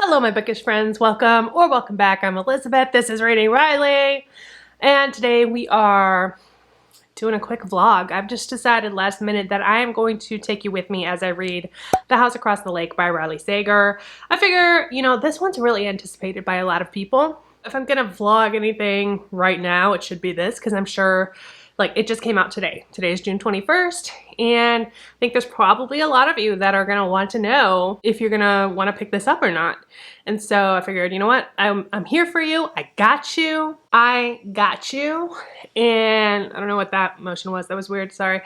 Hello my bookish friends, welcome or welcome back. I'm Elizabeth, this is Reading Riley, and today we are doing a quick vlog. I've just decided last minute that I am going to take you with me as I read The House Across the Lake by Riley Sager. I figure, you know, this one's really anticipated by a lot of people. If I'm gonna vlog anything right now, it should be this, because I'm sure like it just came out today. Today is June 21st, and I think there's probably a lot of you that are gonna want to know if you're gonna wanna pick this up or not. And so I figured, you know what, I'm here for you. I got you. And I don't know what that motion was. That was weird, sorry.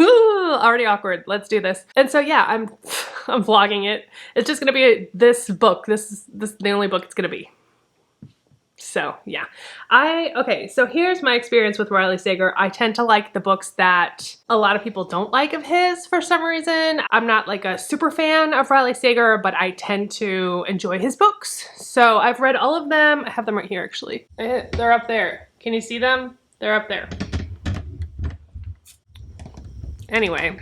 Already awkward. Let's do this. And so yeah, I'm vlogging it. It's just gonna be this book. This is the only book it's gonna be. So yeah, okay, so here's my experience with Riley Sager. I tend to like the books that a lot of people don't like of his for some reason. I'm not like a super fan of Riley Sager, but I tend to enjoy his books. So I've read all of them. I have them right here actually. They're up there. Can you see them? They're up there. Anyway,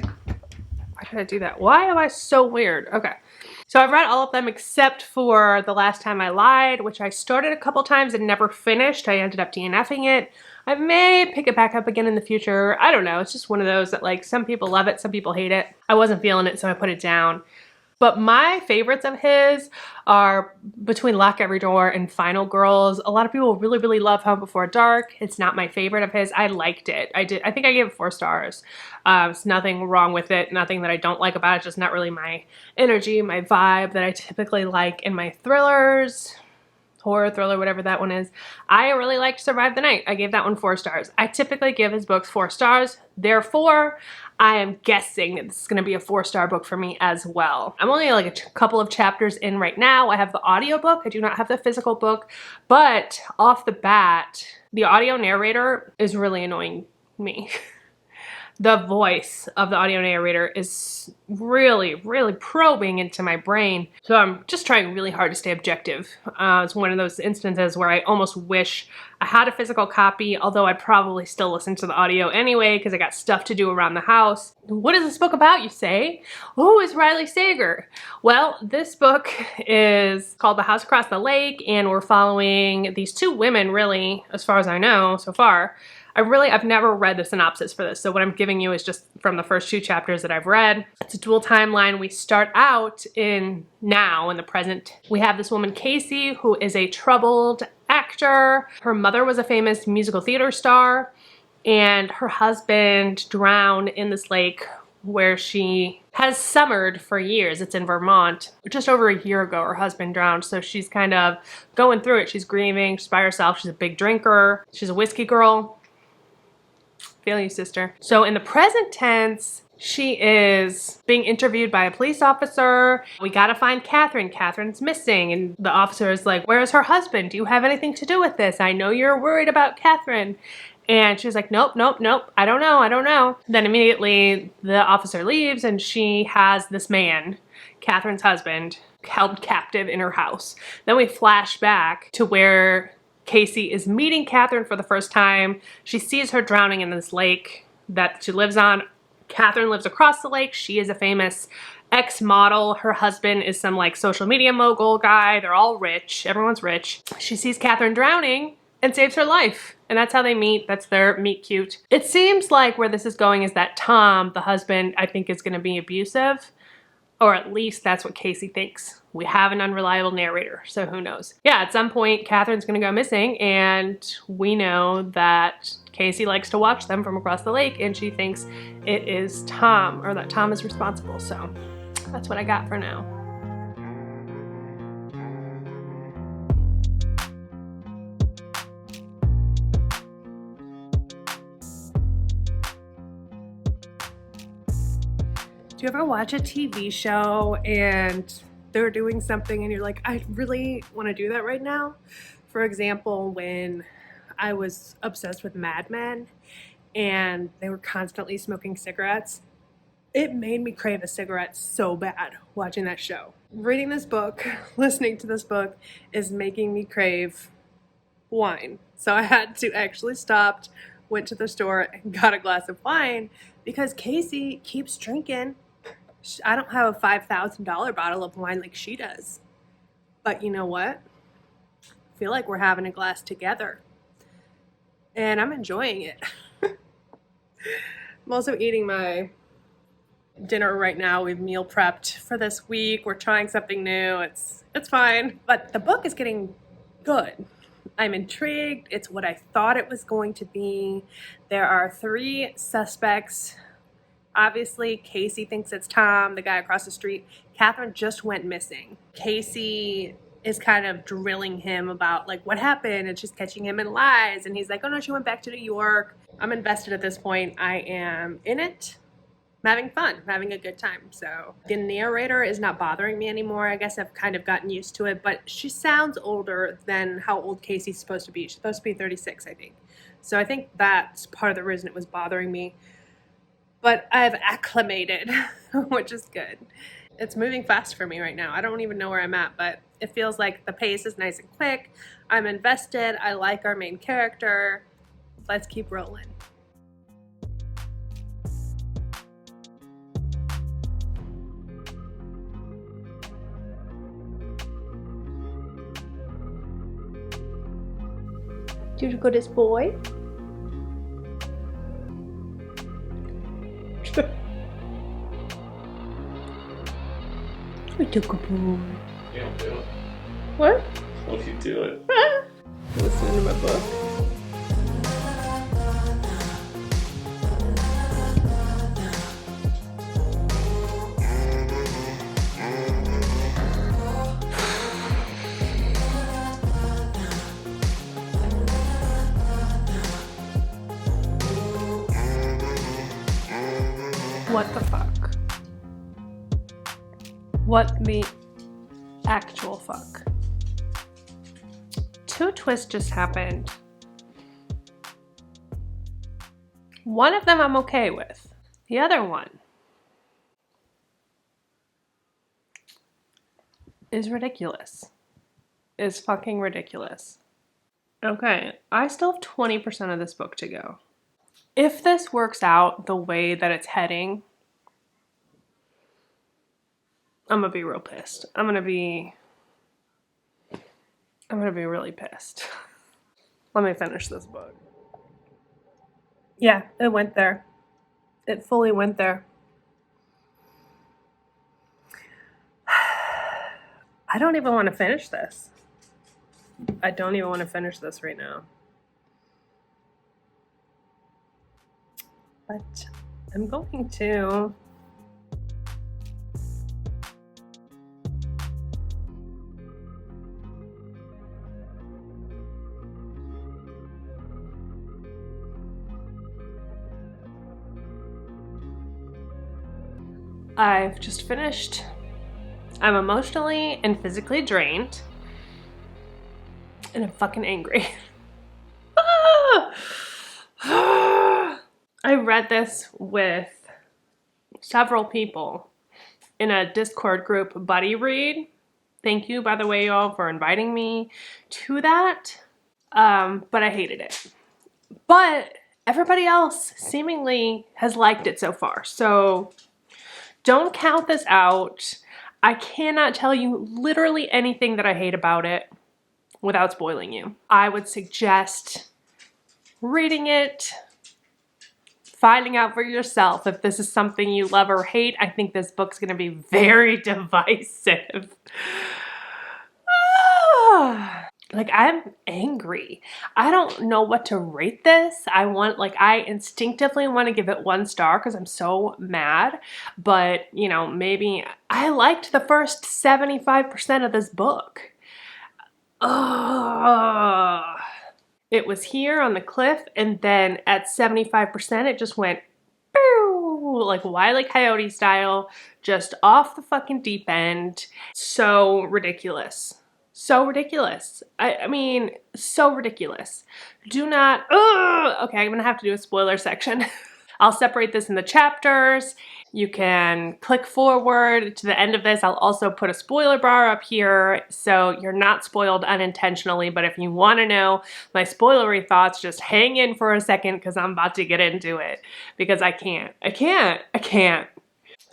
why did I do that? Why am I so weird? Okay. So I've read all of them except for The Last Time I Lied, which I started a couple times and never finished. I ended up DNFing it. I may pick it back up again in the future. I don't know. It's just one of those that like some people love it, some people hate it. I wasn't feeling it, so I put it down. But my favorites of his are Between Lock Every Door and Final Girls. A lot of people really, really love Home Before Dark. It's not my favorite of his. I liked it. I think I gave it 4 stars. There's nothing wrong with it. Nothing that I don't like about it. Just not really my energy, my vibe that I typically like in my thrillers. Horror, thriller, whatever that one is. I really liked Survive the Night. I gave that one 4 stars. I typically give his books 4 stars. Therefore, I am guessing that this is going to be a 4-star book for me as well. I'm only like a couple of chapters in right now. I have the audiobook. I do not have the physical book, but off the bat, the audio narrator is really annoying me. The voice of the audio narrator is really, really probing into my brain. So I'm just trying really hard to stay objective. It's one of those instances where I almost wish I had a physical copy, although I'd probably still listen to the audio anyway because I got stuff to do around the house. What is this book about, you say? Who is Riley Sager? Well, this book is called The House Across the Lake, and we're following these 2 women, really, as far as I know so far. I've never read the synopsis for this, so what I'm giving you is just from the first 2 chapters that I've read. It's a dual timeline. We start out in the present. We have this woman, Casey, who is a troubled actor. Her mother was a famous musical theater star, and her husband drowned in this lake where she has summered for years. It's in Vermont. Just over a year ago, her husband drowned, so she's kind of going through it. She's grieving. She's by herself. She's a big drinker. She's a whiskey girl. Feel you, sister. So in the present tense, she is being interviewed by a police officer. We gotta find Catherine. Catherine's missing. And the officer is like, where's her husband? Do you have anything to do with this? I know you're worried about Catherine. And she's like, nope. I don't know. Then immediately the officer leaves and she has this man, Catherine's husband, held captive in her house. Then we flash back to where Casey is meeting Catherine for the first time. She sees her drowning in this lake that she lives on. Catherine lives across the lake. She is a famous ex-model. Her husband is some like social media mogul guy. They're all rich. Everyone's rich. She sees Catherine drowning and saves her life. And that's how they meet. That's their meet cute. It seems like where this is going is that Tom, the husband, I think is going to be abusive. Or at least that's what Casey thinks. We have an unreliable narrator, so who knows? Yeah, at some point, Catherine's gonna go missing, and we know that Casey likes to watch them from across the lake, and she thinks it is Tom, or that Tom is responsible, so that's what I got for now. Do you ever watch a TV show and they're doing something and you're like, I really want to do that right now? For example, when I was obsessed with Mad Men and they were constantly smoking cigarettes, it made me crave a cigarette so bad watching that show. Reading this book, listening to this book is making me crave wine. So I had to actually stop, went to the store and got a glass of wine because Casey keeps drinking. I don't have a $5,000 bottle of wine like she does. But you know what? I feel like we're having a glass together. And I'm enjoying it. I'm also eating my dinner right now. We've meal prepped for this week. We're trying something new. It's fine. But the book is getting good. I'm intrigued. It's what I thought it was going to be. There are 3 suspects. Obviously, Casey thinks it's Tom, the guy across the street. Catherine just went missing. Casey is kind of drilling him about like what happened, and she's catching him in lies. And he's like, oh no, she went back to New York. I'm invested at this point. I am in it. I'm having fun. I'm having a good time. So the narrator is not bothering me anymore. I guess I've kind of gotten used to it, but she sounds older than how old Casey's supposed to be. She's supposed to be 36, I think. So I think that's part of the reason it was bothering me. But I've acclimated, which is good. It's moving fast for me right now. I don't even know where I'm at, but it feels like the pace is nice and quick. I'm invested. I like our main character. Let's keep rolling. Did you go to this boy? We took a boy. You don't do it. What? What you do it? Listening to my book. What the fuck? What the actual fuck? 2 twists just happened. One of them I'm okay with. The other one is ridiculous. Is fucking ridiculous. Okay, I still have 20% of this book to go. If this works out the way that it's heading, I'm gonna be real pissed. I'm gonna be really pissed. Let me finish this book. Yeah, it went there. It fully went there. I don't even want to finish this. I don't even want to finish this right now. But I'm going to. I've just finished. I'm emotionally and physically drained. And I'm fucking angry. I read this with several people in a Discord group buddy read. Thank you, by the way, y'all, for inviting me to that. But I hated it. But everybody else seemingly has liked it so far. So don't count this out. I cannot tell you literally anything that I hate about it without spoiling you. I would suggest reading it, finding out for yourself if this is something you love or hate. I think this book's gonna be very divisive. Like, I'm angry. I don't know what to rate this. I instinctively want to give it 1 star because I'm so mad. But, you know, maybe I liked the first 75% of this book. Ugh. It was here on the cliff, and then at 75%, it just went like Wile E. Coyote style, just off the fucking deep end. So ridiculous. So ridiculous. I mean, so ridiculous. Do not, okay, I'm gonna have to do a spoiler section. I'll separate this in the chapters. You can click forward to the end of this. I'll also put a spoiler bar up here so you're not spoiled unintentionally, but if you wanna know my spoilery thoughts, just hang in for a second because I'm about to get into it because I can't.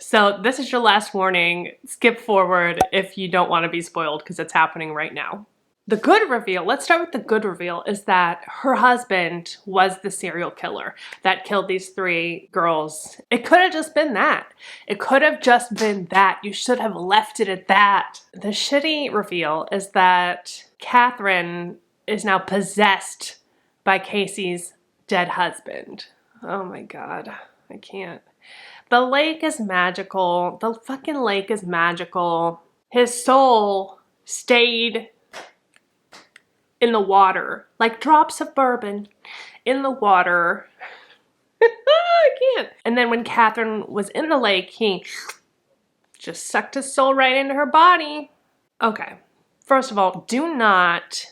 So this is your last warning. Skip forward if you don't want to be spoiled because it's happening right now. The good reveal, let's start with the good reveal, is that her husband was the serial killer that killed these 3 girls. It could have just been that. It could have just been that. You should have left it at that. The shitty reveal is that Catherine is now possessed by Casey's dead husband. Oh my God, I can't. The lake is magical. The fucking lake is magical. His soul stayed in the water, like drops of bourbon in the water. I can't. And then when Catherine was in the lake, he just sucked his soul right into her body. Okay, first of all, do not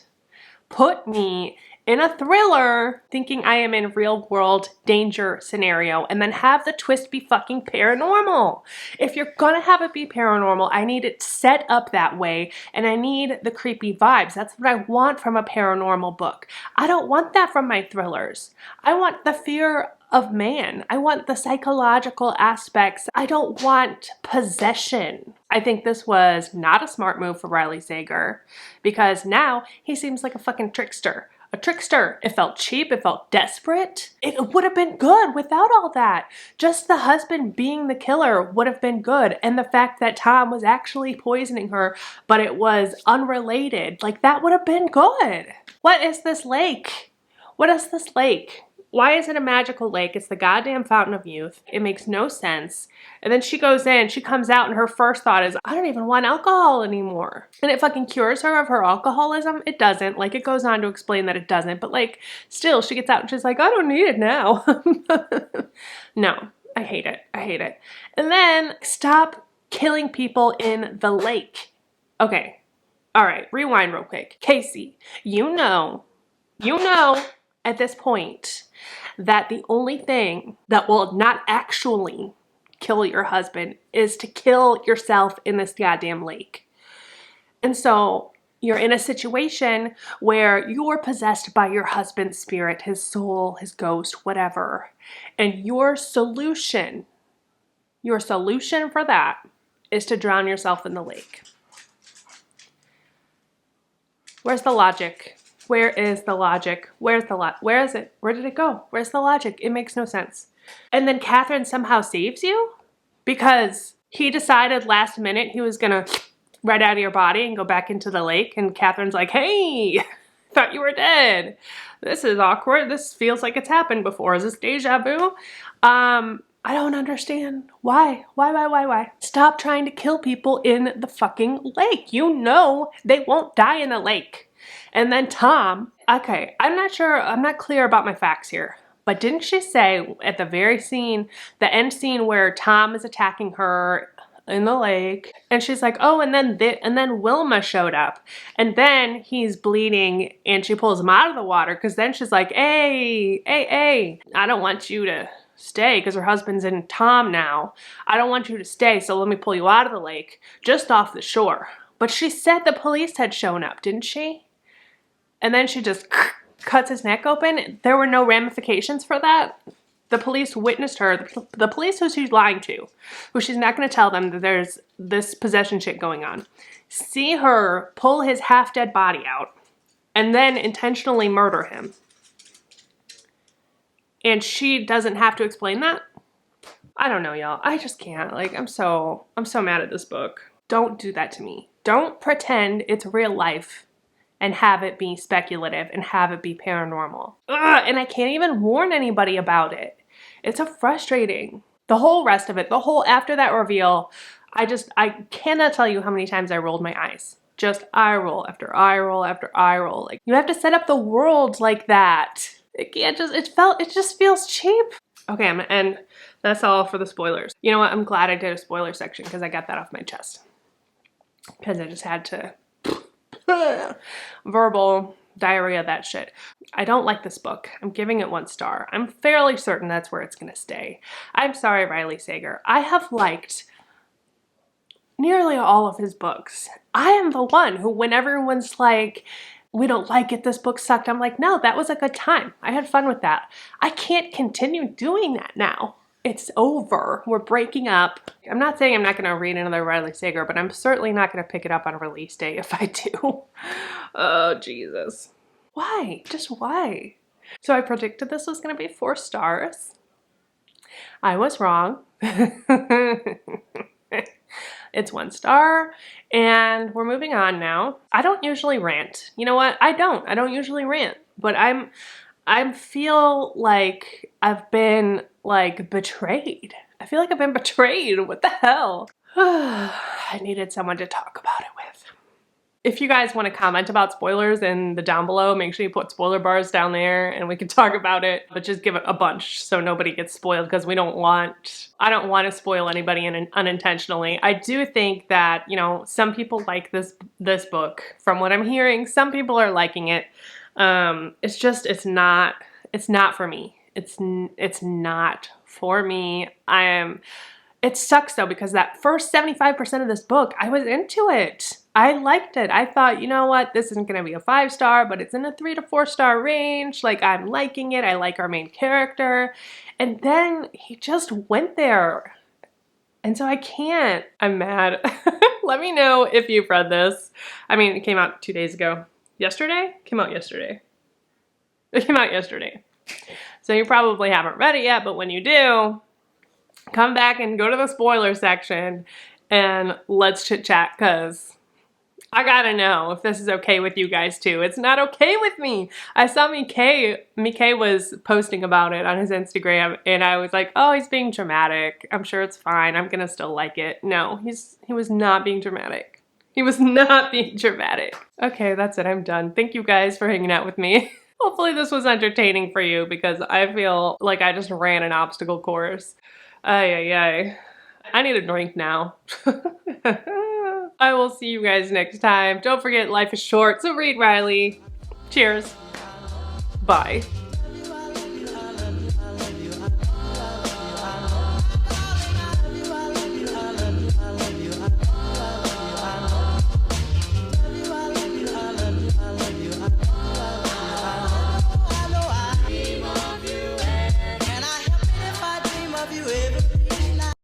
put me in a thriller thinking I am in real world danger scenario and then have the twist be fucking paranormal. If you're gonna have it be paranormal, I need it set up that way and I need the creepy vibes. That's what I want from a paranormal book. I don't want that from my thrillers. I want the fear of man. I want the psychological aspects. I don't want possession. I think this was not a smart move for Riley Sager because now he seems like a fucking trickster. A trickster. It felt cheap. It felt desperate. It would have been good without all that. Just the husband being the killer would have been good. And the fact that Tom was actually poisoning her, but it was unrelated. Like, that would have been good. What is this lake? What is this lake? Why is it a magical lake? It's the goddamn fountain of youth. It makes no sense. And then she goes in, she comes out, and her first thought is, I don't even want alcohol anymore. And it fucking cures her of her alcoholism? It doesn't. Like, it goes on to explain that it doesn't. But, like, still, she gets out and she's like, I don't need it now. No, I hate it. I hate it. And then, stop killing people in the lake. Okay. All right. Rewind real quick. Casey, you know at this point that the only thing that will not actually kill your husband is to kill yourself in this goddamn lake. And so you're in a situation where you're possessed by your husband's spirit, his soul, his ghost, whatever. And your solution for that is to drown yourself in the lake. Where's the logic? Where is the logic? Where's the where is it? Where did it go? Where's the logic? It makes no sense. And then Catherine somehow saves you? Because he decided last minute he was gonna right out of your body and go back into the lake, and Catherine's like, hey, thought you were dead. This is awkward. This feels like it's happened before. Is this deja vu? I don't understand. Why? Why? Stop trying to kill people in the fucking lake. You know they won't die in the lake. And then Tom, okay, I'm not clear about my facts here, but didn't she say at the very scene, the end scene where Tom is attacking her in the lake, and she's like, oh, and then Wilma showed up, and then he's bleeding, and she pulls him out of the water, because then she's like, hey, I don't want you to stay, because her husband's in Tom now. I don't want you to stay, so let me pull you out of the lake, just off the shore. But she said the police had shown up, didn't she? And then she just cuts his neck open. There were no ramifications for that. The police witnessed her. The police who she's lying to, who she's not going to tell them that there's this possession shit going on, see her pull his half-dead body out and then intentionally murder him. And she doesn't have to explain that? I don't know, y'all. I just can't. Like, I'm so mad at this book. Don't do that to me. Don't pretend it's real life and have it be speculative and have it be paranormal. Ugh, and I can't even warn anybody about it. It's so frustrating. The whole rest of it, after that reveal, I cannot tell you how many times I rolled my eyes. Just eye roll after eye roll after eye roll. Like, you have to set up the world like that. It just feels cheap. Okay, I'm gonna end. That's all for the spoilers. You know what? I'm glad I did a spoiler section because I got that off my chest. Because I just had to verbal diarrhea that shit. I don't like this book. I'm giving it 1 star. I'm fairly certain that's where it's gonna stay. I'm sorry, Riley Sager. I have liked nearly all of his books. I am the one who, when everyone's like, we don't like it, this book sucked, I'm like, no, that was a good time. I had fun with that. I can't continue doing that now. It's over. We're breaking up. I'm not saying I'm not going to read another Riley Sager, but I'm certainly not going to pick it up on release day if I do. Oh, Jesus. Why? Just why? So I predicted this was going to be 4 stars. I was wrong. It's 1 star, and we're moving on now. I don't usually rant. You know what? I don't usually rant, but I feel like I've been like betrayed. I feel like I've been betrayed. What the hell? I needed someone to talk about it with. If you guys want to comment about spoilers in the down below, make sure you put spoiler bars down there and we can talk about it, but just give it a bunch so nobody gets spoiled, because I don't want to spoil anybody unintentionally. I do think that, you know, some people like this book. From what I'm hearing, some people are liking it. It's not for me. It's not for me. It sucks though, because that first 75% of this book, I was into it. I liked it. I thought, you know what, this isn't going to be a 5 star, but it's in a 3 to 4 star range. Like, I'm liking it. I like our main character. And then he just went there. And so I can't. I'm mad. Let me know if you've read this. I mean, it came out 2 days ago. Yesterday? Came out yesterday. It came out yesterday. So you probably haven't read it yet, but when you do, come back and go to the spoiler section and let's chit chat, because I gotta know if this is okay with you guys too. It's not okay with me. I saw Mikay was posting about it on his Instagram, and I was like, oh, he's being dramatic. I'm sure it's fine. I'm gonna still like it. No, he was not being dramatic. He was not being dramatic. Okay, that's it. I'm done. Thank you guys for hanging out with me. Hopefully this was entertaining for you, because I feel like I just ran an obstacle course. Ay, ay, ay. I need a drink now. I will see you guys next time. Don't forget, life is short, so read Riley. Cheers. Bye.